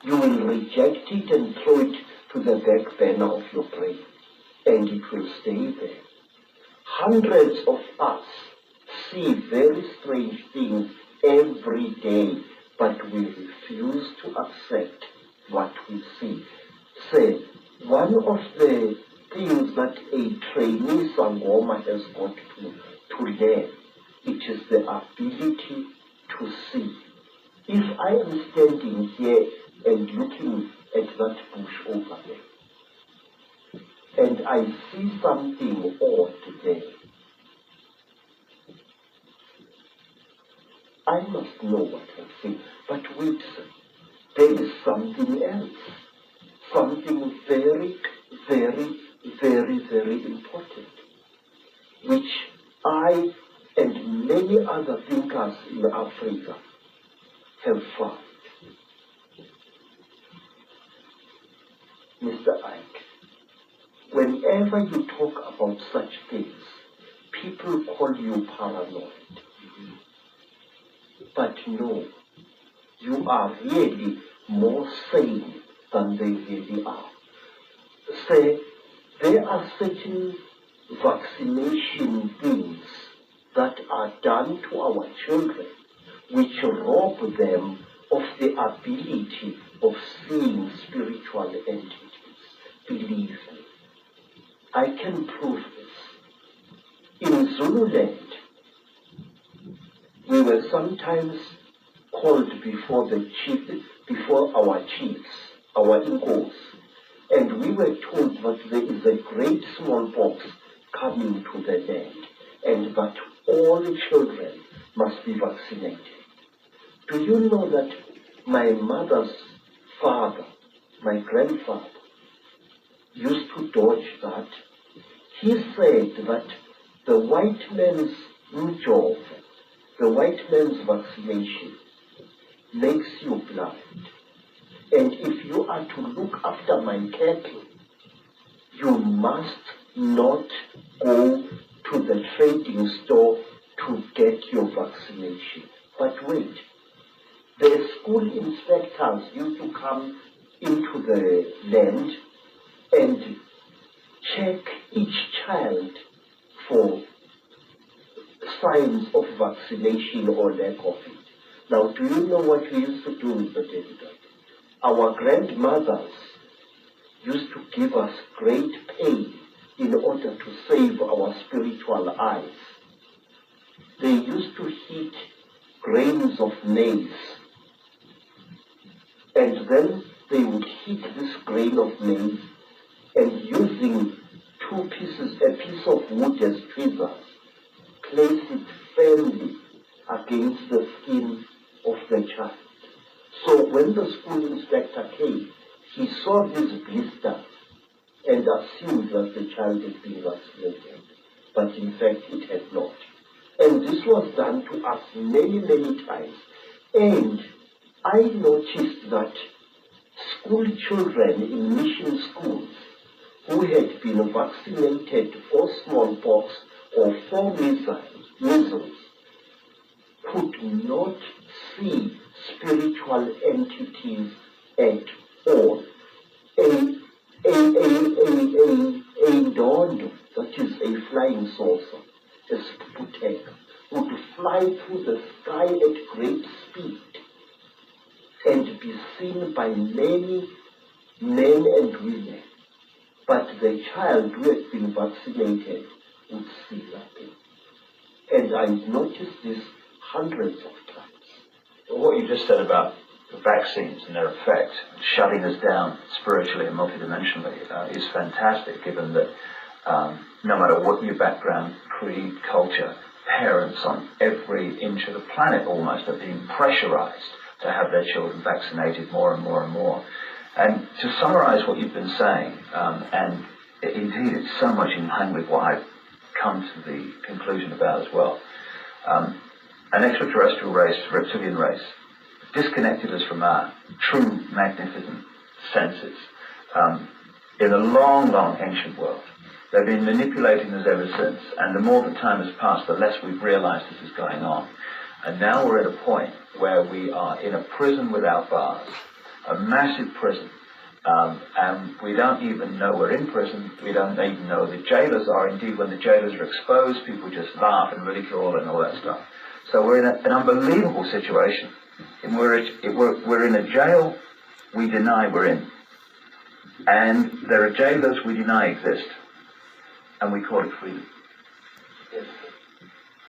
you will reject it and throw it to the back burner of your brain, and it will stay there. Hundreds of us see very strange things every day, but we refuse to accept what we see. Say, one of the things that a trainee Sangoma has got to learn, it is the ability to see. If I am standing here and looking at that bush over there, and I see something odd there, I must know what I see. But wait, sir, there is something else, something very, very, very, very important, which I and many other thinkers in Africa have found. Mr. Ike, whenever you talk about such things, people call you paranoid. But no, you are really more sane than they really are. Say, there are certain vaccination things that are done to our children which rob them of the ability of seeing spiritual entities. Believe me, I can prove this. In Zululand, we were sometimes called before our chiefs, our Inkos, and we were told that there is a great smallpox coming to the land, and that all the children must be vaccinated. Do you know that my mother's father, my grandfather, used to dodge that? He said that the white man's job, the white man's vaccination, makes you blind. And if you are to look after my cattle, you must not go to the trading store to get your vaccination. But wait, the school inspectors used to come into the land and check each child for signs of vaccination or lack of it. Now, do you know what we used to do with the David? Our grandmothers used to give us great pain in order to save our spiritual eyes. They used to heat grains of maize, and then they would heat this grain of maize, and using a piece of wood as tweezers, place it firmly against the skin of the child. So when the school inspector came, he saw this blister and assumed that the child had been vaccinated, but in fact it had not. And this was done to us many, many times. And I noticed that school children in mission schools who had been vaccinated for smallpox or for measles could not see spiritual entities at all. A dawn, that is a flying saucer, a Sputek, would fly through the sky at great speed and be seen by many men and women. But the child who had been vaccinated would see nothing. And I noticed this hundreds of times. Well, what you just said about the vaccines and their effect, shutting us down spiritually and multidimensionally, is fantastic, given that no matter what your background, creed, culture, parents on every inch of the planet almost are being pressurized to have their children vaccinated more and more and more. And to summarize what you've been saying, and indeed it's so much in line with what I've come to the conclusion about as well, an extraterrestrial race, reptilian race, disconnected us from our true magnificent senses in a long, long ancient world. They've been manipulating us ever since, and the more the time has passed, the less we've realized this is going on. And now we're at a point where we are in a prison without bars, a massive prison. And we don't even know we're in prison. We don't even know the jailers are. Indeed, when the jailers are exposed, people just laugh and ridicule and all that stuff. So we're in an unbelievable situation. And we're in a jail we deny we're in. And there are jailers we deny exist. And we call it freedom. Yes.